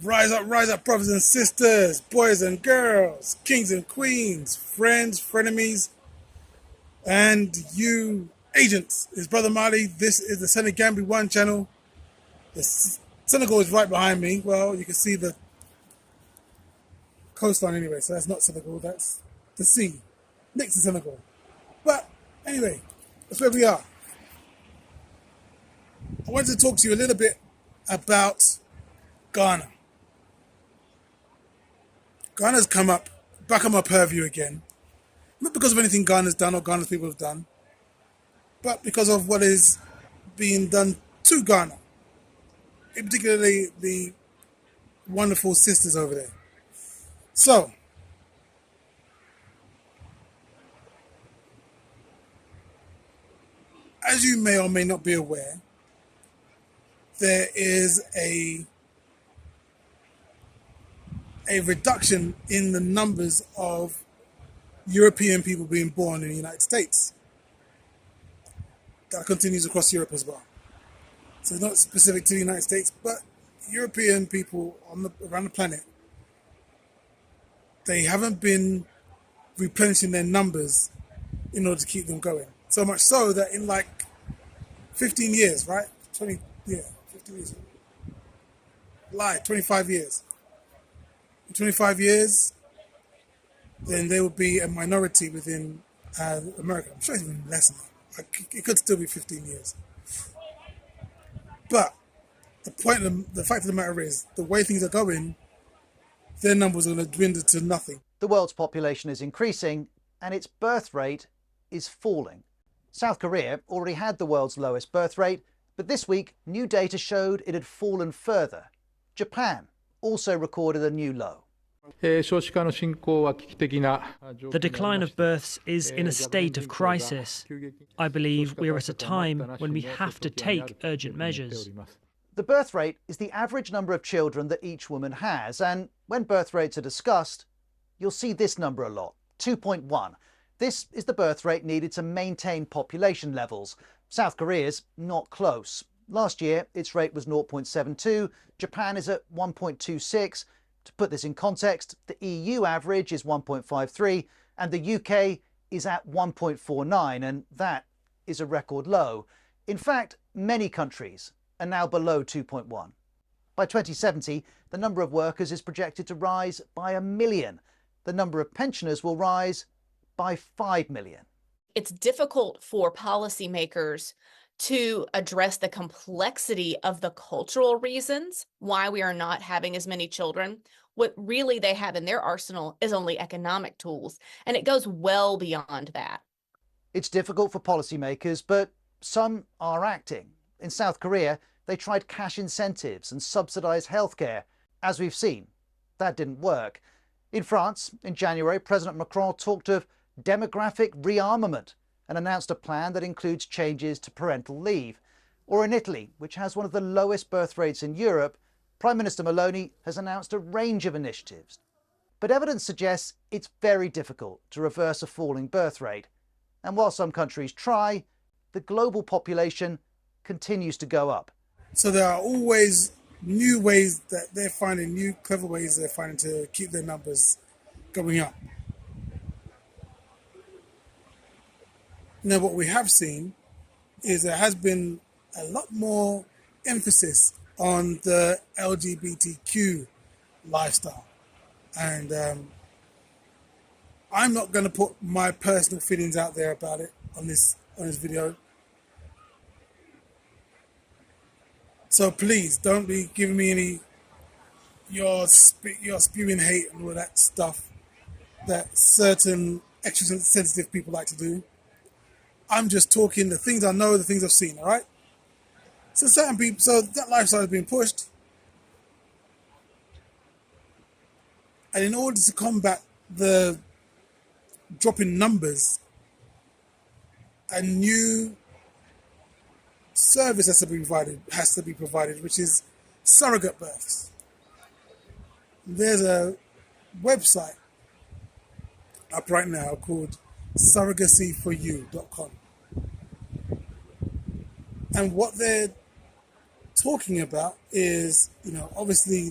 Rise up, brothers and sisters, boys and girls, kings and queens, friends, frenemies, and you agents. It's Brother Mali. This is the Senegal-France channel. Senegal is right behind me. Well, you can see the coastline anyway, so that's not Senegal, that's the sea next to Senegal. But anyway, that's where we are. I wanted to talk to you a little bit about Ghana. Ghana's come up, back on my purview again. Not because of anything Ghana's done or Ghana's people have done, but because of what is being done to Ghana, in particularly the wonderful sisters over there. So, as you may or may not be aware, there is a reduction in the numbers of European people being born in the United States. That continues across Europe as well. So it's not specific to the United States, but European people around the planet, they haven't been replenishing their numbers in order to keep them going. So much so that in like 15 years, right? 15 years. 25 years. In 25 years, then there will be a minority within America. I'm sure it's even less than that. It could still be 15 years. But the fact of the matter is, the way things are going, their numbers are going to dwindle to nothing. The world's population is increasing and its birth rate is falling. South Korea already had the world's lowest birth rate, but this week new data showed it had fallen further. Japan also recorded a new low. The decline of births is in a state of crisis. I believe we are at a time when we have to take urgent measures. The birth rate is the average number of children that each woman has, and when birth rates are discussed, you'll see this number a lot, 2.1. This is the birth rate needed to maintain population levels. South Korea's not close. Last year, its rate was 0.72. Japan is at 1.26. To put this in context, the EU average is 1.53 and the UK is at 1.49, and that is a record low. In fact, many countries are now below 2.1. By 2070, the number of workers is projected to rise by 1 million. The number of pensioners will rise by 5 million. It's difficult for policymakers to address the complexity of the cultural reasons why we are not having as many children. What really they have in their arsenal is only economic tools, and it goes well beyond that. It's difficult for policymakers, but some are acting. In South Korea, they tried cash incentives and subsidised healthcare. As we've seen, that didn't work. In France, in January, President Macron talked of demographic rearmament and announced a plan that includes changes to parental leave. Or in Italy, which has one of the lowest birth rates in Europe, Prime Minister Meloni has announced a range of initiatives. But evidence suggests it's very difficult to reverse a falling birth rate. And while some countries try, the global population continues to go up. So there are always new ways that they're finding, new clever ways they're finding to keep their numbers going up. Now, what we have seen is there has been a lot more emphasis on the LGBTQ lifestyle. And I'm not going to put my personal feelings out there about it on this video. So please don't be giving me any your spewing hate and all that stuff that certain extra sensitive people like to do. I'm just talking the things I know, the things I've seen, all right? So certain people, so that lifestyle is being pushed. And in order to combat the drop in numbers, a new service has to be provided, which is surrogate births. There's a website up right now called surrogacyforyou.com. And what they're talking about is, obviously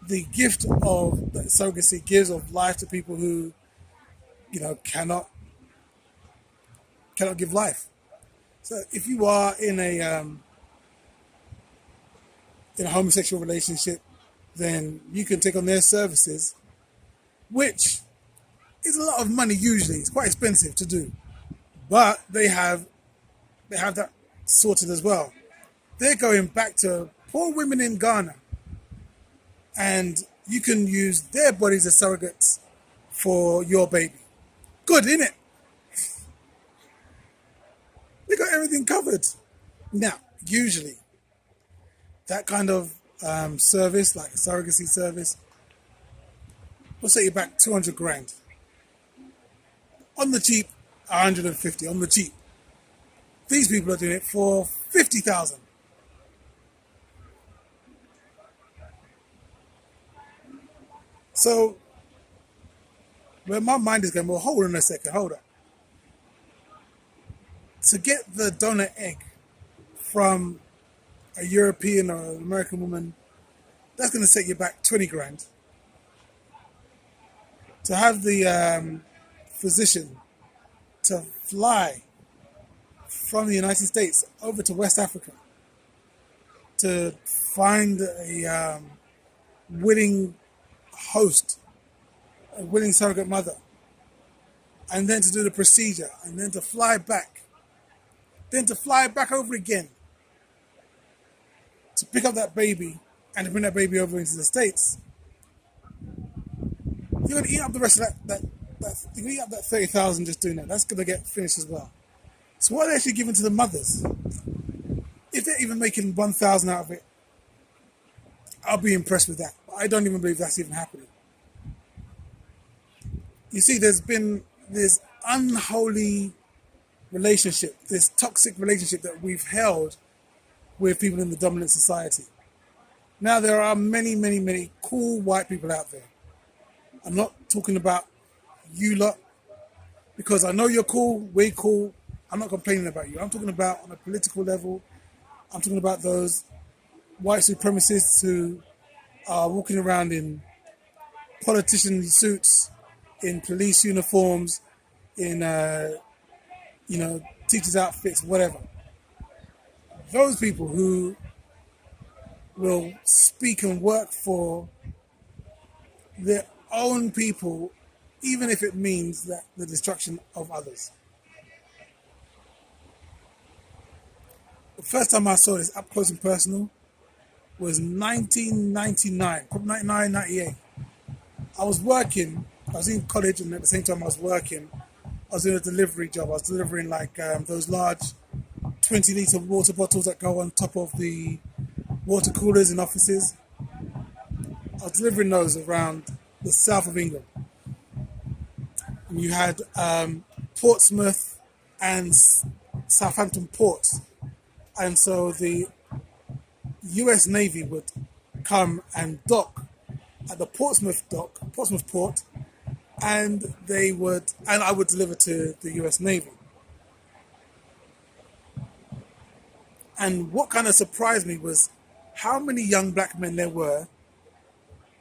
the gift of that surrogacy gives of life to people who, cannot give life. So if you are in a homosexual relationship, then you can take on their services, which is a lot of money usually. It's quite expensive to do. But they have that sorted as well. They're going back to poor women in Ghana, and you can use their bodies as surrogates for your baby. Good, isn't it? They got everything covered. Now, usually, that kind of service, like a surrogacy service, will set you back 200 grand. On the cheap, 150 on the cheap. These people are doing it for 50,000. So, where my mind is going, well, hold on a second, hold on. To get the donor egg from a European or an American woman, that's going to set you back 20 grand. To have the physician to fly from the United States over to West Africa to find a willing host, a willing surrogate mother, and then to do the procedure, and then to fly back, then to fly back over again to pick up that baby and to bring that baby over into the States. You're going to eat up the rest of that you're going to eat up that 30,000 just doing that. That's going to get finished as well. So what are they actually giving to the mothers? If they're even making 1,000 out of it, I'll be impressed with that. But I don't even believe that's even happening. You see, there's been this unholy relationship, this toxic relationship that we've held with people in the dominant society. Now, there are many, many, many cool white people out there. I'm not talking about you lot, because I know you're cool, we're cool. I'm not complaining about you. I'm talking about on a political level. I'm talking about those white supremacists who are walking around in politician suits, in police uniforms, in teachers' outfits, whatever. Those people who will speak and work for their own people, even if it means that the destruction of others. The first time I saw this up close and personal was 1999, probably 99, 98. I was in college, and at the same time I was working, I was doing a delivery job. I was delivering like those large 20-litre water bottles that go on top of the water coolers in offices. I was delivering those around the south of England. And you had Portsmouth and Southampton ports. And so the US Navy would come and dock at the Portsmouth port, and I would deliver to the US Navy. And what kind of surprised me was how many young black men there were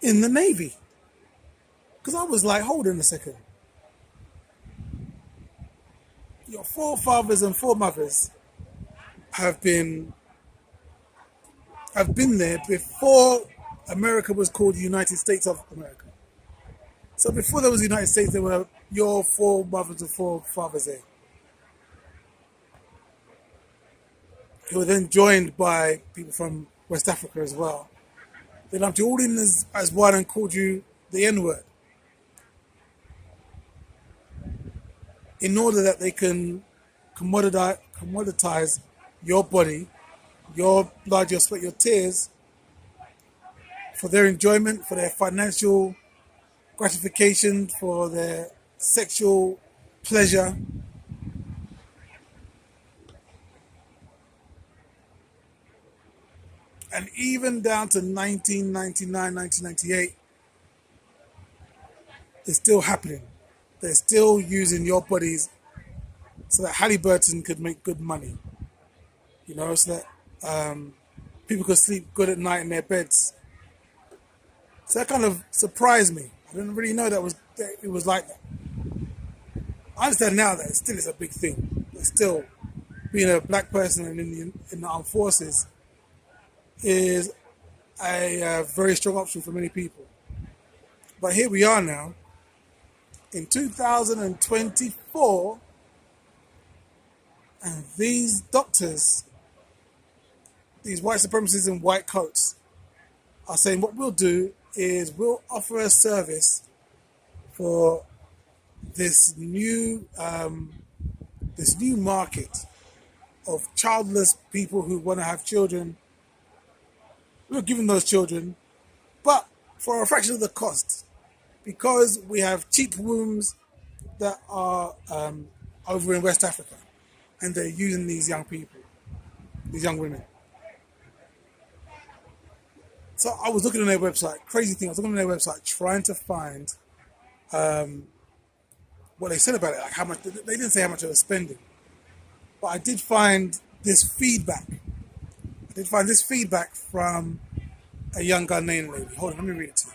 in the Navy. Because I was like, hold on a second. Your forefathers and foremothers have been there before America was called the United States of America. So before there was the United States, there were your foremothers and forefathers there, who were then joined by people from West Africa as well. They lumped you all in as one and called you the N-word, in order that they can commoditize your body, your blood, your sweat, your tears, for their enjoyment, for their financial gratification, for their sexual pleasure. And even down to 1999, 1998, it's still happening. They're still using your bodies so that Halliburton could make good money. So that people could sleep good at night in their beds. So that kind of surprised me. I didn't really know that it was like that. I understand now that it still is a big thing. But still, being a black person in the armed forces is a very strong option for many people. But here we are now, in 2024, and these doctors, these white supremacists in white coats, are saying what we'll do is we'll offer a service for this new market of childless people who want to have children. We'll give them those children, but for a fraction of the cost, because we have cheap wombs that are over in West Africa, and they're using these young people, these young women. So I was looking on their website, crazy thing, I was looking on their website trying to find what they said about it, like how much, they didn't say how much they were spending. But I did find this feedback. From a young Ghanaian lady. Hold on, let me read it to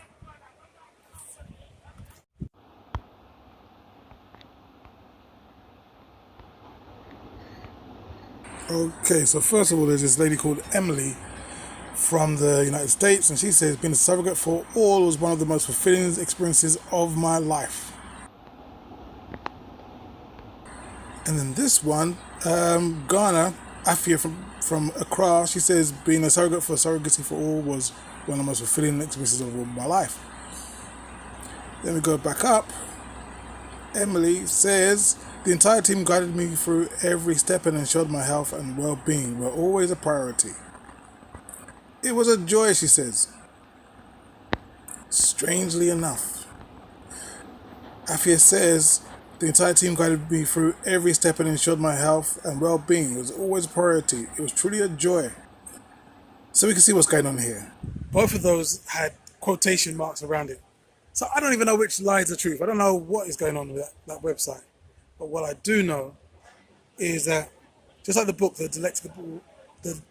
you. Okay, so first of all, there's this lady called Emily from the United States, and she says, being a surrogate for all was one of the most fulfilling experiences of my life. And then this one, Ghana, Afia from Accra, she says, being a surrogate for Surrogacy for all was one of the most fulfilling experiences of my life. Then we go back up. Emily says, the entire team guided me through every step and ensured my health and well-being were always a priority. It was a joy, she says. Strangely enough, Afia says, the entire team guided me through every step and ensured my health and well-being was always a priority. It was truly a joy. So we can see what's going on here. Both of those had quotation marks around it. So I don't even know which lie is the truth. I don't know what is going on with that website. But what I do know is that, just like the book, The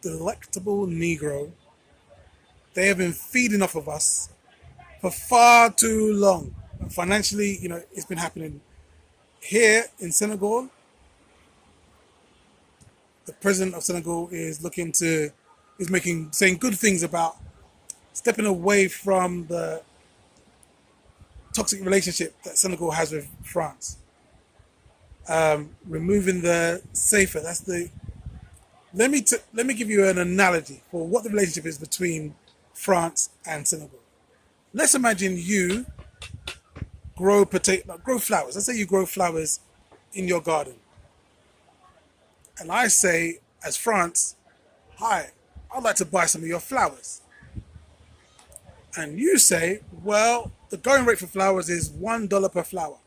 Delectable Negro, they have been feeding off of us for far too long. And financially, it's been happening. Here in Senegal, the president of Senegal is saying good things about stepping away from the toxic relationship that Senegal has with France. Removing the safer. Let me give you an analogy for what the relationship is between France and Senegal. Let's imagine you grow flowers. Let's say you grow flowers in your garden. And I say, as France, hi, I'd like to buy some of your flowers. And you say, well, the going rate for flowers is $1 per flower.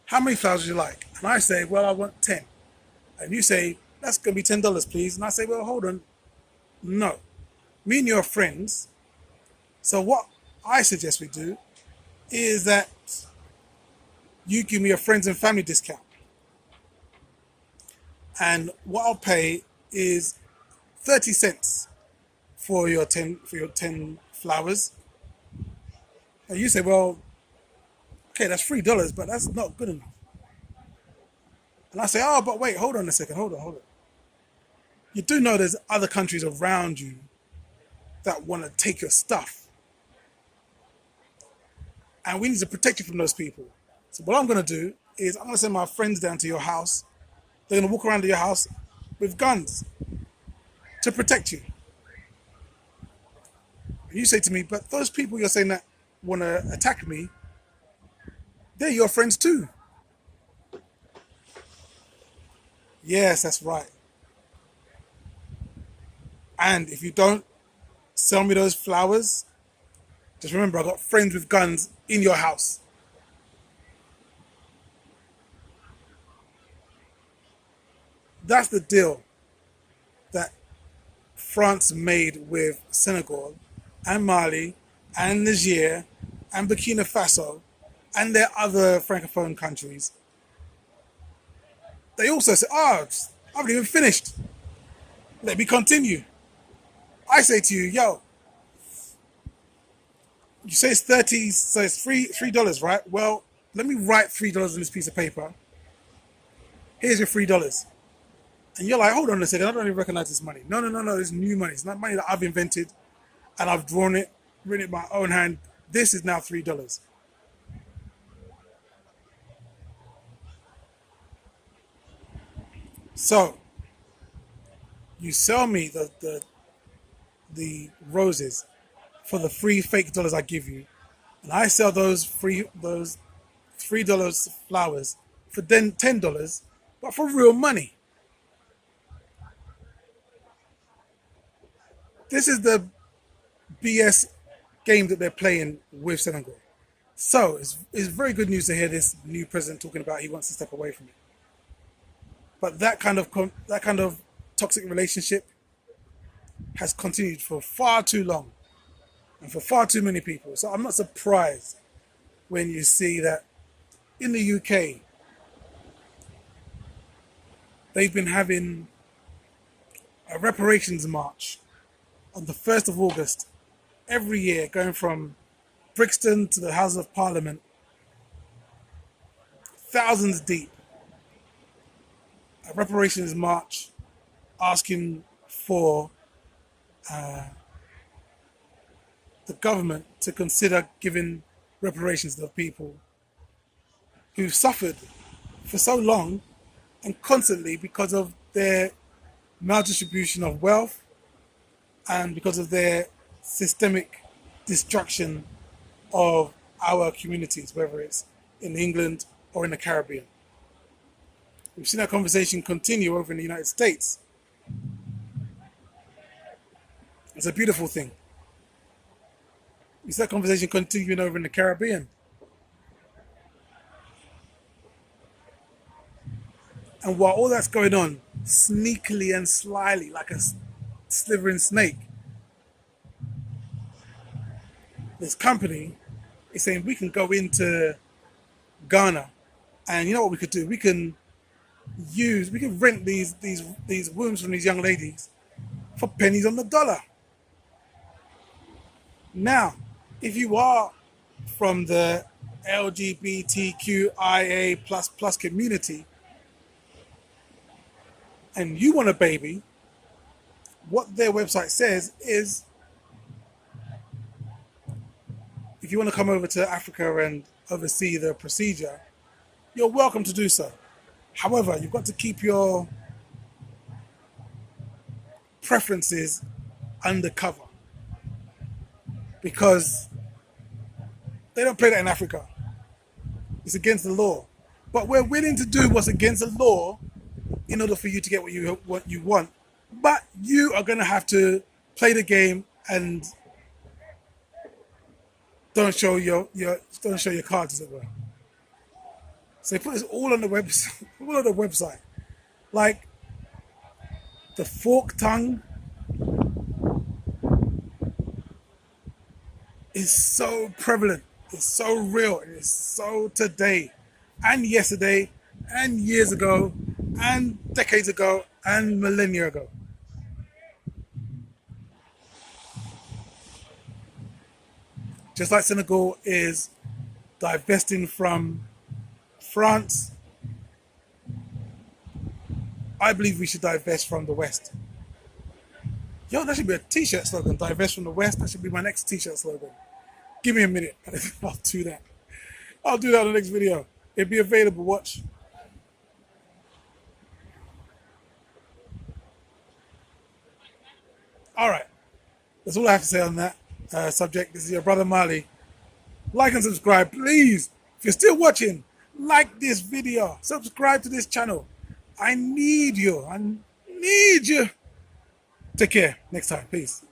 How many flowers would you like? And I say, well, I want 10. And you say, that's going to be $10, please. And I say, well, hold on. No. Me and you are friends. So what I suggest we do is that you give me a friends and family discount. And what I'll pay is 30 cents for your 10 flowers. And you say, well, okay, that's $3, but that's not good enough. And I say, oh, but wait, hold on a second, hold on. You do know there's other countries around you that want to take your stuff. And we need to protect you from those people. So what I'm going to do is I'm going to send my friends down to your house. They're going to walk around to your house with guns to protect you. And you say to me, but those people you're saying that want to attack me, they're your friends too. Yes, that's right. And if you don't sell me those flowers, just remember, I got friends with guns in your house. That's the deal that France made with Senegal and Mali and Niger and Burkina Faso and their other Francophone countries. They also said, I haven't even finished. Let me continue. I say to you, yo, you say it's 30, so it's $3, right? Well, let me write $3 on this piece of paper. Here's your $3. And you're like, hold on a second, I don't even recognize this money. No, it's new money. It's not money that I've invented and I've drawn it, written it by my own hand. This is now $3. So you sell me the roses for the free fake dollars I give you, and I sell those $3 flowers for then $10, but for real money. This is the BS game that they're playing with Senegal. So it's very good news to hear this new president talking about he wants to step away from it. But that kind of toxic relationship has continued for far too long and for far too many people. So I'm not surprised when you see that in the UK, they've been having a reparations march on the 1st of August every year, going from Brixton to the House of Parliament, thousands deep. A reparations march asking for the government to consider giving reparations to the people who've suffered for so long and constantly because of their maldistribution of wealth and because of their systemic destruction of our communities, whether it's in England or in the Caribbean. We've seen that conversation continue over in the United States. It's a beautiful thing. We see that conversation continuing over in the Caribbean. And while all that's going on, sneakily and slyly, like a slithering snake, this company is saying we can go into Ghana, and you know what we could do? We can rent these wombs from these young ladies for pennies on the dollar. Now, if you are from the LGBTQIA++ community and you want a baby, what their website says is if you want to come over to Africa and oversee the procedure, you're welcome to do so. However, you've got to keep your preferences undercover because they don't play that in Africa. It's against the law. But we're willing to do what's against the law in order for you to get what you want. But you are going to have to play the game and don't show your cards, as it were. So they put this all on the website, all on the website. Like the fork tongue is so prevalent, it's so real, and it's so today and yesterday and years ago and decades ago and millennia ago. Just like Senegal is divesting from France, I believe we should divest from the West. Yo, that should be a t-shirt slogan, divest from the West. That should be my next t-shirt slogan. Give me a minute, I'll do that. I'll do that in the next video. It'll be available, watch. All right, that's all I have to say on that subject. This is your brother Marley. Like and subscribe, please. If you're still watching, like this video, subscribe to this channel. I need you. Take care. Next time. Peace.